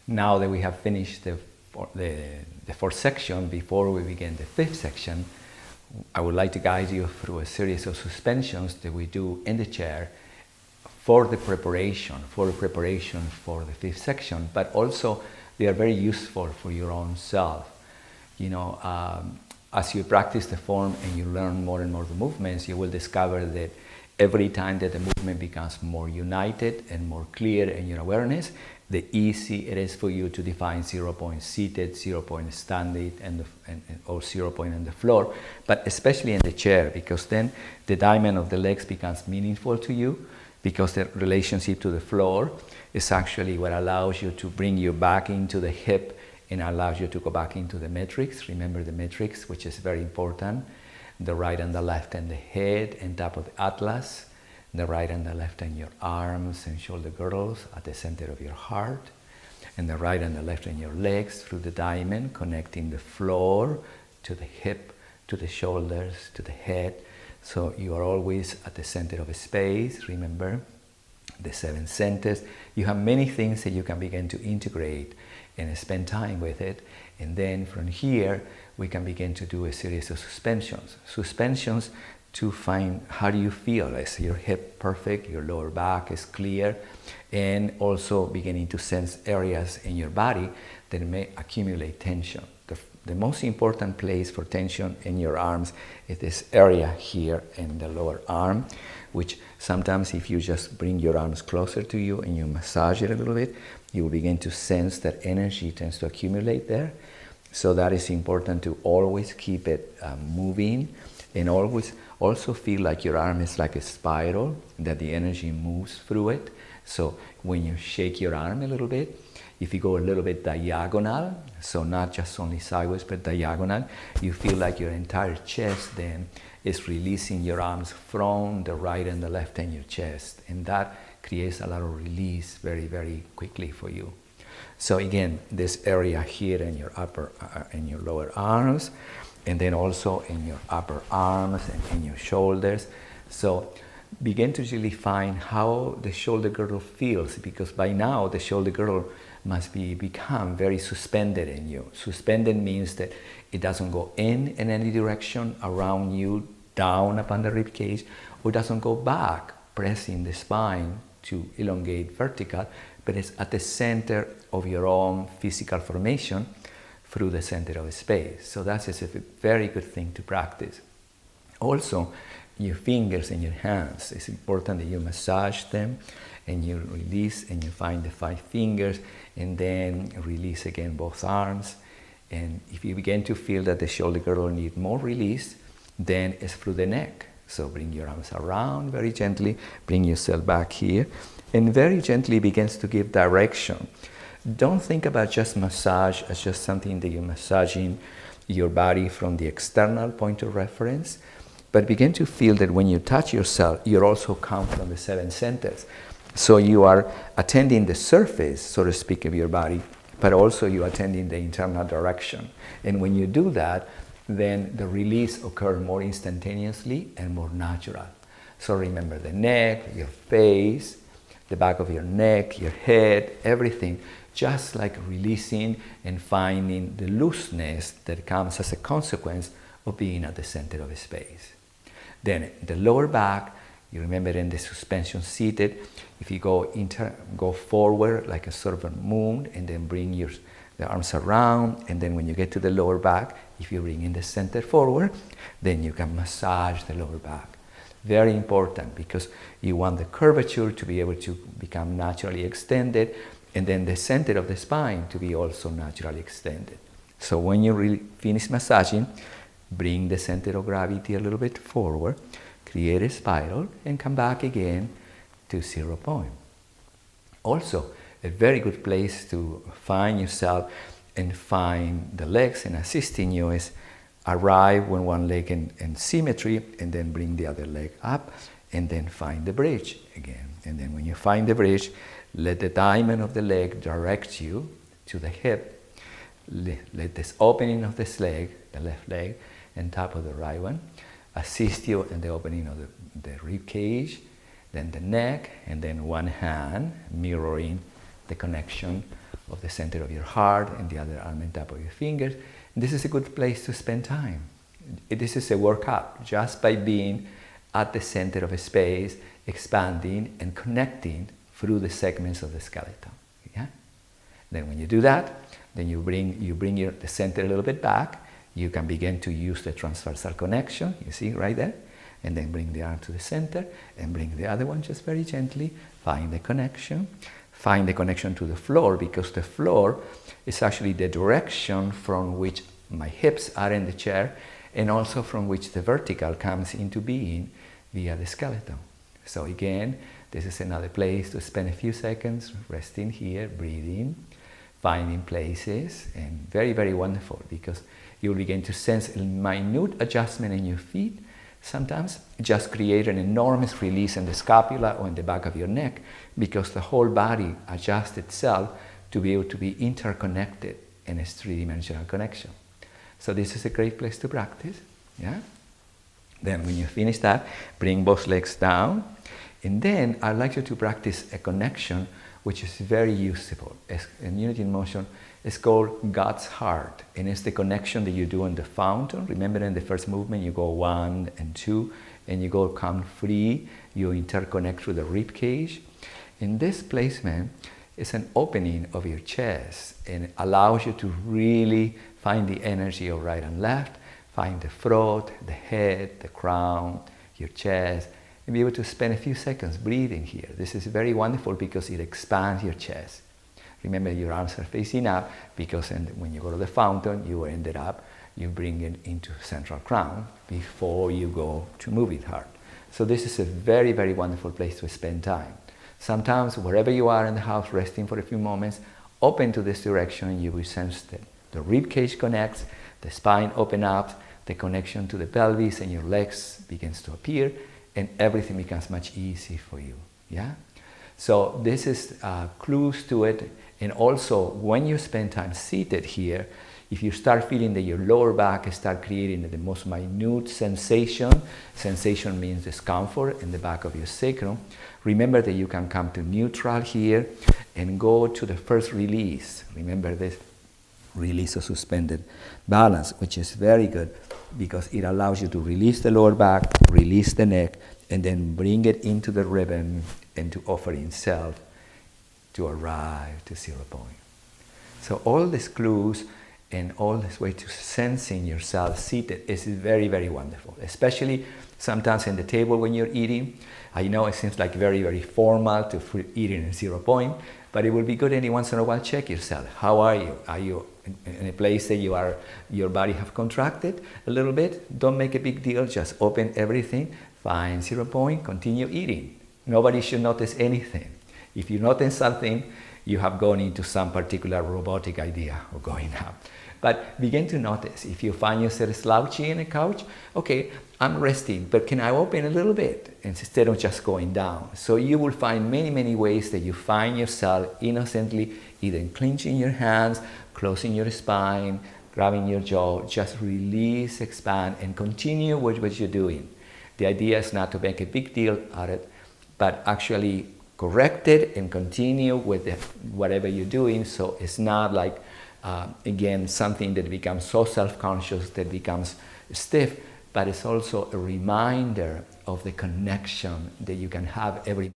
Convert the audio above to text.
Now that we have finished the fourth section, before we begin the fifth section, I would like to guide you through a series of suspensions that we do in the chair for the preparation for the fifth section, but also they are very useful for your own self. As you practice the form and you learn more and more the movements, you will discover that every time that the movement becomes more united and more clear in your awareness, the easy it is for you to define 0 point seated, 0 point standing, or 0 point on the floor, but especially in the chair, because then the diamond of the legs becomes meaningful to you, because the relationship to the floor is actually what allows you to bring you back into the hip and allows you to go back into the matrix. Remember the matrix, which is very important. The right and the left and the head and top of the atlas. The right and the left and your arms and shoulder girdles at the center of your heart. And the right and the left and your legs through the diamond, connecting the floor to the hip, to the shoulders, to the head. So you are always at the center of a space. Remember the 7 centers. You have many things that you can begin to integrate and spend time with it. And then from here, we can begin to do a series of suspensions. Suspensions to find how do you feel. Is your hip perfect? Your lower back is clear? And also beginning to sense areas in your body that may accumulate tension. The most important place for tension in your arms is this area here in the lower arm, which sometimes if you just bring your arms closer to you and you massage it a little bit, you will begin to sense that energy tends to accumulate there. So that is important to always keep it moving, and always also feel like your arm is like a spiral, that the energy moves through it. So when you shake your arm a little bit, if you go a little bit diagonal, so not just only sideways but diagonal, you feel like your entire chest then is releasing your arms from the right and the left in your chest, and that creates a lot of release very, very quickly for you. So again, this area here in your upper in your lower arms, and then also in your upper arms and in your shoulders. So begin to really find how the shoulder girdle feels, because by now the shoulder girdle must become very suspended in you. Suspended means that it doesn't go in any direction around you, down upon the rib cage, or doesn't go back, pressing the spine to elongate vertical, but it's at the center of your own physical formation through the center of space. So that's a very good thing to practice. Also, your fingers and your hands, it's important that you massage them and you release and you find the 5 fingers and then release again both arms. And if you begin to feel that the shoulder girdle needs more release, then it's through the neck. So bring your arms around very gently, bring yourself back here, and very gently begins to give direction. Don't think about just massage as just something that you're massaging your body from the external point of reference, but begin to feel that when you touch yourself, you're also come from the 7 centers. So you are attending the surface, so to speak, of your body, but also you are attending the internal direction. And when you do that, then the release occurs more instantaneously and more natural. So remember the neck, your face, the back of your neck, your head, everything, just like releasing and finding the looseness that comes as a consequence of being at the center of space. Then the lower back, you remember in the suspension seated, if you go forward like a sort of a moon and then bring the arms around, and then when you get to the lower back, if you bring in the center forward, then you can massage the lower back. Very important, because you want the curvature to be able to become naturally extended, and then the center of the spine to be also naturally extended. So when you really finish massaging, bring the center of gravity a little bit forward, create a spiral, and come back again to 0 point. Also, a very good place to find yourself and find the legs and assisting you is arrive when one leg in symmetry, and then bring the other leg up, and then find the bridge again. And then when you find the bridge, let the diamond of the leg direct you to the hip. Let this opening of this leg, the left leg, and top of the right one, assist you in the opening of the rib cage, then the neck, and then one hand mirroring the connection of the center of your heart, and the other arm on top of your fingers. And this is a good place to spend time. This is a workout just by being at the center of a space, expanding and connecting through the segments of the skeleton. Yeah? Then when you do that, then you bring the center a little bit back. You can begin to use the transversal connection, you see right there, and then bring the arm to the center and bring the other one just very gently. Find the connection. Find the connection to the floor, because the floor is actually the direction from which my hips are in the chair, and also from which the vertical comes into being via the skeleton. So again, this is another place to spend a few seconds resting here, breathing, finding places, and very, very wonderful, because you'll begin to sense a minute adjustment in your feet. Sometimes just create an enormous release in the scapula or in the back of your neck, because the whole body adjusts itself to be able to be interconnected in a three-dimensional connection. So this is a great place to practice. Yeah? Then when you finish that, bring both legs down, and then I'd like you to practice a connection which is very useful. In Unity in Motion, it's called God's Heart, and it's the connection that you do in the fountain. Remember, in the first movement you go 1 and 2, and you go count 3, you interconnect through the rib cage. In this placement, it's an opening of your chest, and it allows you to really find the energy of right and left, find the throat, the head, the crown, your chest, and be able to spend a few seconds breathing here. This is very wonderful because it expands your chest. Remember, your arms are facing up, because when you go to the fountain, you bring it into central crown before you go to move it hard. So this is a very, very wonderful place to spend time. Sometimes, wherever you are in the house, resting for a few moments, open to this direction, you will sense that the rib cage connects, the spine opens up, the connection to the pelvis and your legs begins to appear, and everything becomes much easier for you. Yeah? So this is clues to it. And also, when you spend time seated here, if you start feeling that your lower back start creating the most minute sensation means discomfort in the back of your sacrum, remember that you can come to neutral here and go to the first release. Remember this release of suspended balance, which is very good because it allows you to release the lower back, release the neck, and then bring it into the ribbon and to offering self to arrive to 0 point. So all these clues and all this way to sensing yourself seated is very, very wonderful, especially sometimes in the table when you're eating. I know it seems like very, very formal to eat in 0 point, but it will be good any once in a while check yourself. How are you? Are you in a place that your body have contracted a little bit? Don't make a big deal, just open everything, find 0 point, continue eating. Nobody should notice anything. If you notice something, you have gone into some particular robotic idea of going up. But begin to notice. If you find yourself slouchy in a couch, okay, I'm resting, but can I open a little bit instead of just going down? So you will find many, many ways that you find yourself innocently either clenching your hands, closing your spine, grabbing your jaw, just release, expand, and continue with what you're doing. The idea is not to make a big deal out of it, but actually correct it and continue with whatever you're doing, so it's not like, again, something that becomes so self-conscious that becomes stiff, but it's also a reminder of the connection that you can have every